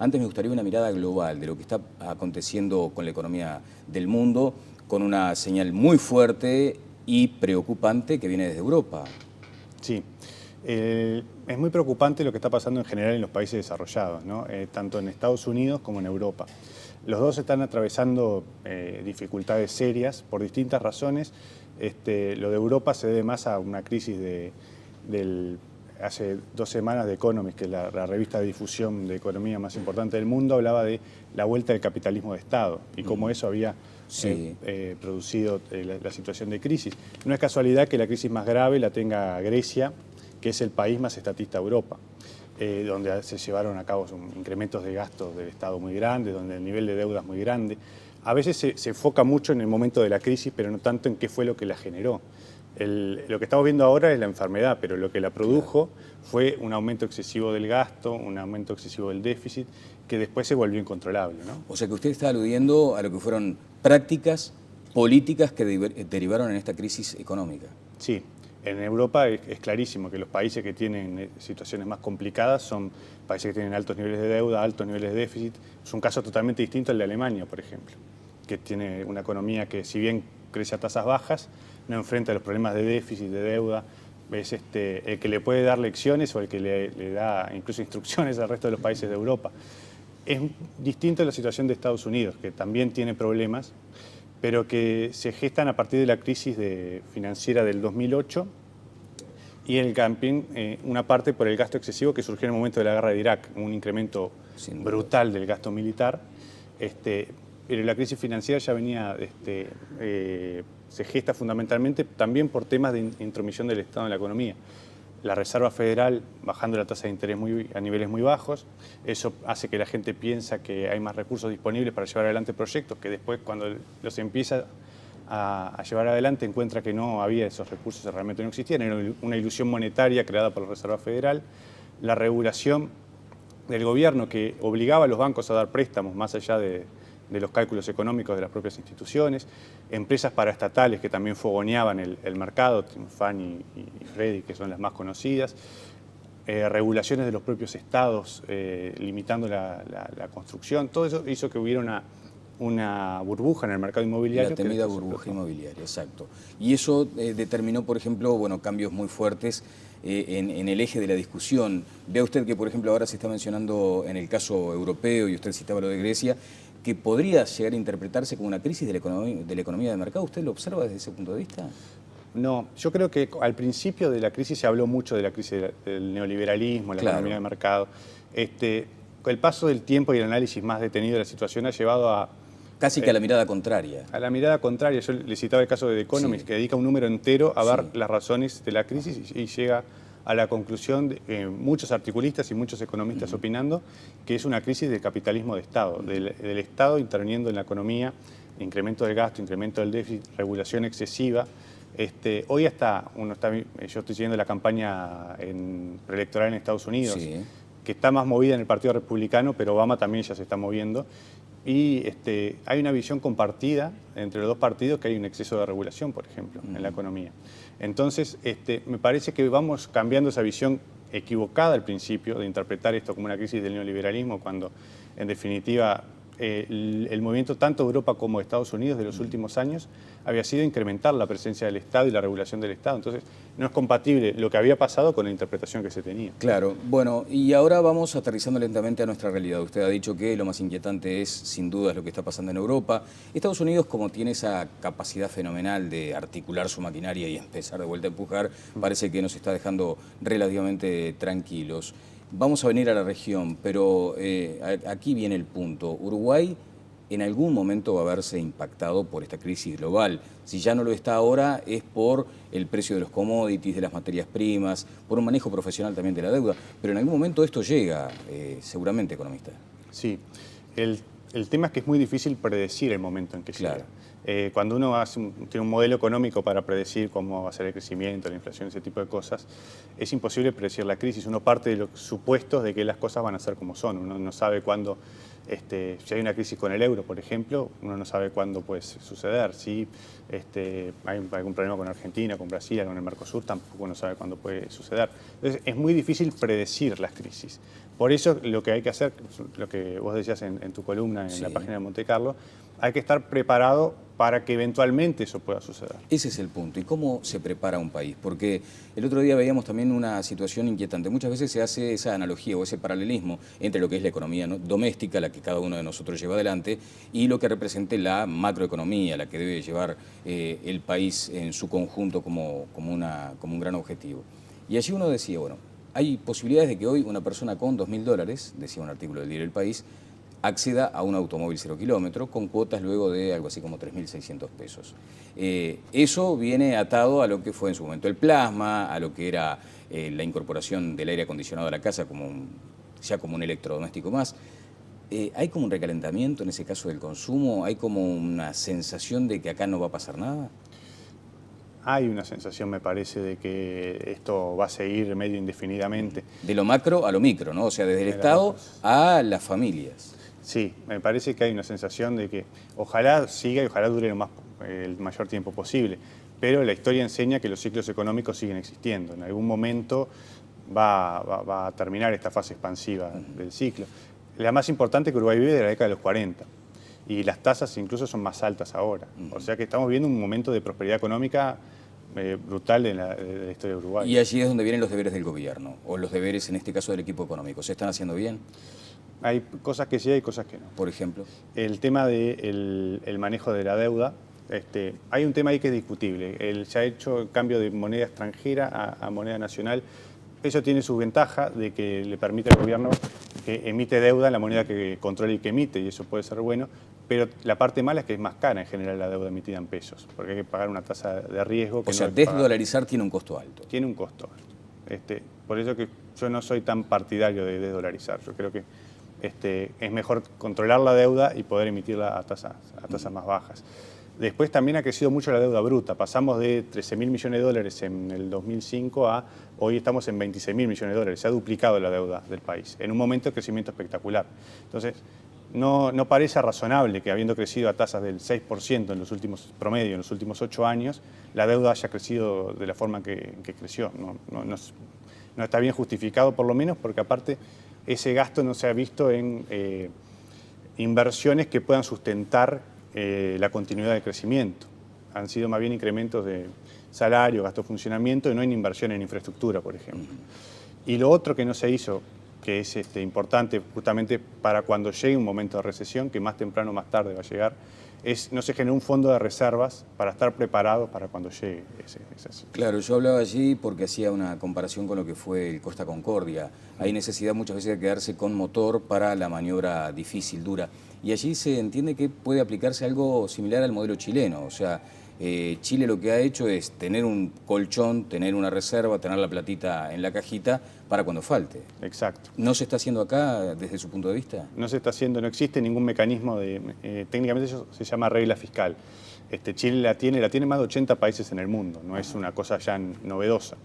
Antes me gustaría una mirada global de lo que está aconteciendo con la economía del mundo, con una señal muy fuerte y preocupante que viene desde Europa. Sí, es muy preocupante lo que está pasando en general en los países desarrollados, ¿no? Tanto en Estados Unidos como en Europa. Los dos están atravesando dificultades serias por distintas razones. Lo de Europa se debe más a una crisis hace 2 semanas de Economist, que es la revista de difusión de economía más importante del mundo, hablaba de la vuelta del capitalismo de Estado y cómo eso había producido la situación de crisis. No es casualidad que la crisis más grave la tenga Grecia, que es el país más estatista de Europa, donde se llevaron a cabo incrementos de gastos del Estado muy grandes, donde el nivel de deuda es muy grande. A veces se enfoca mucho en el momento de la crisis, pero no tanto en qué fue lo que la generó. Lo que estamos viendo ahora es la enfermedad, pero lo que la produjo fue un aumento excesivo del gasto, un aumento excesivo del déficit, que después se volvió incontrolable, ¿no? O sea que usted está aludiendo a lo que fueron prácticas políticas que derivaron en esta crisis económica. Sí, en Europa es clarísimo que los países que tienen situaciones más complicadas son países que tienen altos niveles de deuda, altos niveles de déficit. Es un caso totalmente distinto al de Alemania, por ejemplo, que tiene una economía que, si bien crece a tasas bajas, no enfrenta los problemas de déficit, de deuda. Es el que le puede dar lecciones o el que le da incluso instrucciones al resto de los países de Europa. Es distinto a la situación de Estados Unidos, que también tiene problemas, pero que se gestan a partir de la crisis financiera del 2008 y el camping, una parte por el gasto excesivo que surgió en el momento de la guerra de Irak, un incremento brutal del gasto militar. Pero la crisis financiera ya venía, se gesta fundamentalmente también por temas de intromisión del Estado en la economía. La Reserva Federal bajando la tasa de interés a niveles muy bajos, eso hace que la gente piensa que hay más recursos disponibles para llevar adelante proyectos, que después cuando los empieza a llevar adelante encuentra que no había esos recursos, realmente no existían, era una ilusión monetaria creada por la Reserva Federal. La regulación del gobierno que obligaba a los bancos a dar préstamos más allá de los cálculos económicos de las propias instituciones, empresas paraestatales que también fogoneaban el mercado, Fannie y Freddie, que son las más conocidas, regulaciones de los propios estados limitando la construcción. Todo eso hizo que hubiera una burbuja en el mercado inmobiliario. La temida burbuja inmobiliaria, exacto. Y eso determinó, por ejemplo, cambios muy fuertes en el eje de la discusión. Vea usted que, por ejemplo, ahora se está mencionando en el caso europeo, y usted citaba lo de Grecia, que podría llegar a interpretarse como una crisis de la economía de mercado. ¿Usted lo observa desde ese punto de vista? No, yo creo que al principio de la crisis se habló mucho de la crisis del neoliberalismo, la economía de mercado. El paso del tiempo y el análisis más detenido de la situación ha llevado a... Casi que a la mirada contraria. A la mirada contraria. Yo le citaba el caso de The Economist, que dedica un número entero a ver las razones de la crisis y llega a la conclusión de muchos articulistas y muchos economistas opinando que es una crisis del capitalismo de Estado, del Estado interviniendo en la economía, incremento del gasto, incremento del déficit, regulación excesiva. Hoy yo estoy siguiendo la campaña preelectoral en Estados Unidos, que está más movida en el Partido Republicano, pero Obama también ya se está moviendo. Y hay una visión compartida entre los dos partidos que hay un exceso de regulación, por ejemplo, en la economía. Entonces, me parece que vamos cambiando esa visión equivocada al principio de interpretar esto como una crisis del neoliberalismo, cuando en definitiva el movimiento tanto de Europa como de Estados Unidos de los últimos años había sido incrementar la presencia del Estado y la regulación del Estado. Entonces, no es compatible lo que había pasado con la interpretación que se tenía. Claro. Bueno, y ahora vamos aterrizando lentamente a nuestra realidad. Usted ha dicho que lo más inquietante es, sin duda, lo que está pasando en Europa. Estados Unidos, como tiene esa capacidad fenomenal de articular su maquinaria y empezar de vuelta a empujar, parece que nos está dejando relativamente tranquilos. Vamos a venir a la región, pero aquí viene el punto. Uruguay en algún momento va a verse impactado por esta crisis global. Si ya no lo está ahora, es por el precio de los commodities, de las materias primas, por un manejo profesional también de la deuda. Pero en algún momento esto llega, seguramente, economista. Sí. El tema es que es muy difícil predecir el momento en que llega. Cuando uno tiene un modelo económico para predecir cómo va a ser el crecimiento, la inflación, ese tipo de cosas, es imposible predecir la crisis. Uno parte de los supuestos de que las cosas van a ser como son. Uno no sabe cuándo, si hay una crisis con el euro, por ejemplo, uno no sabe cuándo puede suceder. Si hay algún problema con Argentina, con Brasil, con el Mercosur, tampoco uno sabe cuándo puede suceder. Entonces, es muy difícil predecir las crisis. Por eso lo que hay que hacer, lo que vos decías en tu columna en la página de Monte Carlo, hay que estar preparado para que eventualmente eso pueda suceder. Ese es el punto. ¿Y cómo se prepara un país? Porque el otro día veíamos también una situación inquietante. Muchas veces se hace esa analogía o ese paralelismo entre lo que es la economía doméstica, la que cada uno de nosotros lleva adelante, y lo que represente la macroeconomía, la que debe llevar el país en su conjunto como un gran objetivo. Y allí uno decía, bueno, hay posibilidades de que hoy una persona con $2.000, decía un artículo del diario El País, acceda a un automóvil 0 kilómetros con cuotas luego de algo así como 3.600 pesos. Eso viene atado a lo que fue en su momento el plasma, a lo que era la incorporación del aire acondicionado a la casa ya como un electrodoméstico más. ¿Hay como un recalentamiento en ese caso del consumo? ¿Hay como una sensación de que acá no va a pasar nada? Hay una sensación, me parece, de que esto va a seguir medio indefinidamente. De lo macro a lo micro, ¿no? O sea, desde el Estado a las familias. Sí, me parece que hay una sensación de que ojalá siga y ojalá dure el mayor tiempo posible, pero la historia enseña que los ciclos económicos siguen existiendo. En algún momento va a terminar esta fase expansiva del ciclo. La más importante que Uruguay vive de la década de los 40 y las tasas incluso son más altas ahora. O sea que estamos viendo un momento de prosperidad económica brutal de la historia de Uruguay. Y allí es donde vienen los deberes del gobierno, o los deberes en este caso del equipo económico. ¿Se están haciendo bien? Hay cosas que sí, hay cosas que no. Por ejemplo. El tema del manejo de la deuda, hay un tema ahí que es discutible. Se ha hecho el cambio de moneda extranjera a moneda nacional. Eso tiene su ventaja de que le permite al gobierno que emite deuda en la moneda que controla y que emite, y eso puede ser bueno, pero la parte mala es que es más cara en general la deuda emitida en pesos, porque hay que pagar una tasa de riesgo. O sea, desdolarizar tiene un costo alto. Tiene un costo alto. Por eso que yo no soy tan partidario de desdolarizar. Yo creo que es mejor controlar la deuda y poder emitirla a tasas más bajas. Después también ha crecido mucho la deuda bruta. Pasamos de 13.000 millones de dólares en el 2005 a hoy estamos en 26.000 millones de dólares. Se ha duplicado la deuda del país en un momento de crecimiento espectacular. Entonces, no parece razonable que habiendo crecido a tasas del 6% en los últimos promedio, en los últimos 8 años, la deuda haya crecido de la forma que creció. No está bien justificado, por lo menos, porque aparte ese gasto no se ha visto en inversiones que puedan sustentar la continuidad del crecimiento. Han sido más bien incrementos de salario, gasto de funcionamiento y no en inversión en infraestructura, por ejemplo. Y lo otro que no se hizo, que es importante justamente para cuando llegue un momento de recesión, que más temprano o más tarde va a llegar, no se generó un fondo de reservas para estar preparados para cuando llegue esa situación. Claro, yo hablaba allí porque hacía una comparación con lo que fue el Costa Concordia. Hay necesidad muchas veces de quedarse con motor para la maniobra difícil, dura. Y allí se entiende que puede aplicarse algo similar al modelo chileno. O sea, Chile lo que ha hecho es tener un colchón, tener una reserva, tener la platita en la cajita para cuando falte. Exacto. ¿No se está haciendo acá desde su punto de vista? No se está haciendo, no existe ningún mecanismo técnicamente eso se llama regla fiscal. Chile la tiene más de 80 países en el mundo, no es una cosa ya novedosa.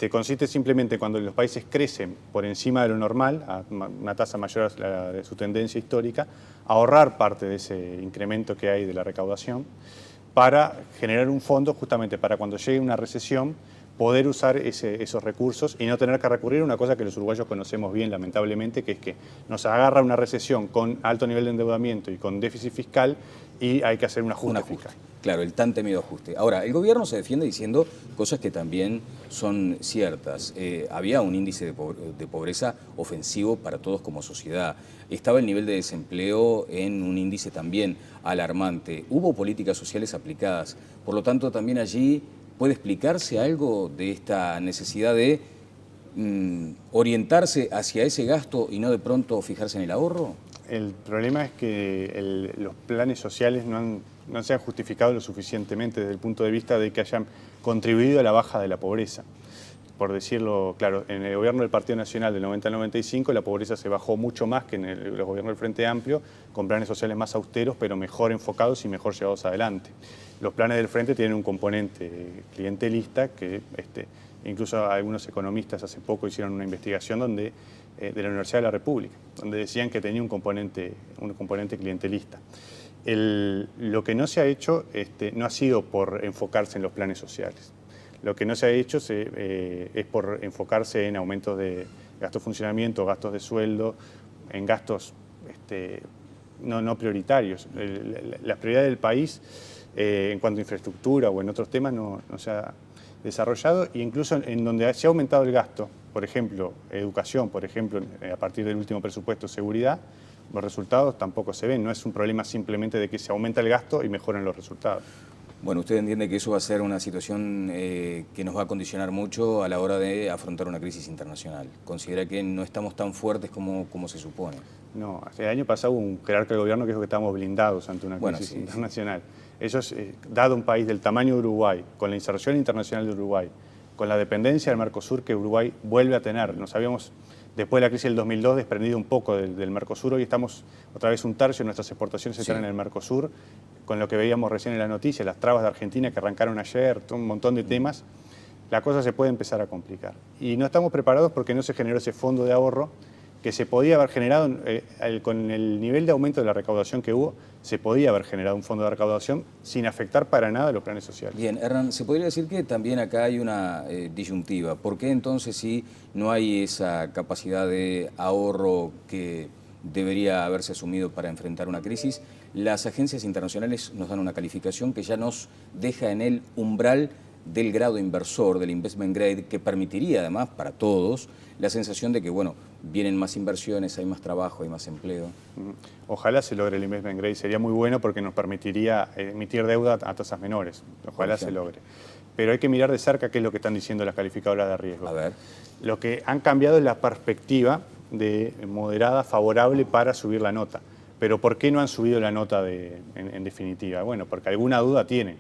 Consiste simplemente cuando los países crecen por encima de lo normal, a una tasa mayor a la de su tendencia histórica, ahorrar parte de ese incremento que hay de la recaudación para generar un fondo justamente para cuando llegue una recesión poder usar esos recursos y no tener que recurrir a una cosa que los uruguayos conocemos bien, lamentablemente, que es que nos agarra una recesión con alto nivel de endeudamiento y con déficit fiscal y hay que hacer un ajuste fiscal. Claro, el tan temido ajuste. Ahora, el gobierno se defiende diciendo cosas que también son ciertas. Había un índice de pobreza ofensivo para todos como sociedad. Estaba el nivel de desempleo en un índice también alarmante. Hubo políticas sociales aplicadas. Por lo tanto, también allí puede explicarse algo de esta necesidad de orientarse hacia ese gasto y no de pronto fijarse en el ahorro. El problema es que los planes sociales no se han justificado lo suficientemente desde el punto de vista de que hayan contribuido a la baja de la pobreza. Por decirlo claro, en el gobierno del Partido Nacional del 90 al 95 la pobreza se bajó mucho más que en el gobierno del Frente Amplio, con planes sociales más austeros, pero mejor enfocados y mejor llevados adelante. Los planes del Frente tienen un componente clientelista que incluso algunos economistas hace poco hicieron una investigación de la Universidad de la República, donde decían que tenía un componente clientelista. Lo que no se ha hecho no ha sido por enfocarse en los planes sociales. Lo que no se ha hecho es por enfocarse en aumentos de gastos de funcionamiento, gastos de sueldo, en gastos no prioritarios. La prioridad del país en cuanto a infraestructura o en otros temas no se ha desarrollado, e incluso en donde se ha aumentado el gasto, por ejemplo, educación, por ejemplo, a partir del último presupuesto, seguridad, los resultados tampoco se ven. No es un problema simplemente de que se aumenta el gasto y mejoran los resultados. Bueno, ¿usted entiende que eso va a ser una situación que nos va a condicionar mucho a la hora de afrontar una crisis internacional? ¿Considera que no estamos tan fuertes como se supone? No, el año pasado hubo un jerarca del gobierno que dijo que estábamos blindados ante una crisis sí, internacional. Eso es, dado un país del tamaño de Uruguay, con la inserción internacional de Uruguay, con la dependencia del Mercosur que Uruguay vuelve a tener. Nos habíamos, después de la crisis del 2002, desprendido un poco del Mercosur. Hoy estamos otra vez un tercio de nuestras exportaciones están en el Mercosur, con lo que veíamos recién en la noticia, las trabas de Argentina que arrancaron ayer, un montón de temas. La cosa se puede empezar a complicar. Y no estamos preparados porque no se generó ese fondo de ahorro que se podía haber generado, con el nivel de aumento de la recaudación que hubo, se podía haber generado un fondo de recaudación sin afectar para nada los planes sociales. Bien, Hernán, se podría decir que también acá hay una disyuntiva. ¿Por qué entonces si no hay esa capacidad de ahorro que debería haberse asumido para enfrentar una crisis? Las agencias internacionales nos dan una calificación que ya nos deja en el umbral del grado inversor, del investment grade, que permitiría además para todos la sensación de que, bueno, vienen más inversiones, hay más trabajo, hay más empleo. Ojalá se logre el investment grade, sería muy bueno porque nos permitiría emitir deuda a tasas menores. Ojalá se logre. Pero hay que mirar de cerca qué es lo que están diciendo las calificadoras de riesgo. A ver. Lo que han cambiado es la perspectiva de moderada, favorable para subir la nota. Pero ¿por qué no han subido la nota en definitiva? Bueno, porque alguna duda tienen.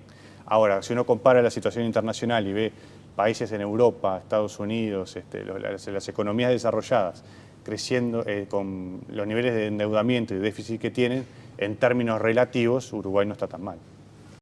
Ahora, si uno compara la situación internacional y ve países en Europa, Estados Unidos, las economías desarrolladas, creciendo con los niveles de endeudamiento y déficit que tienen, en términos relativos, Uruguay no está tan mal.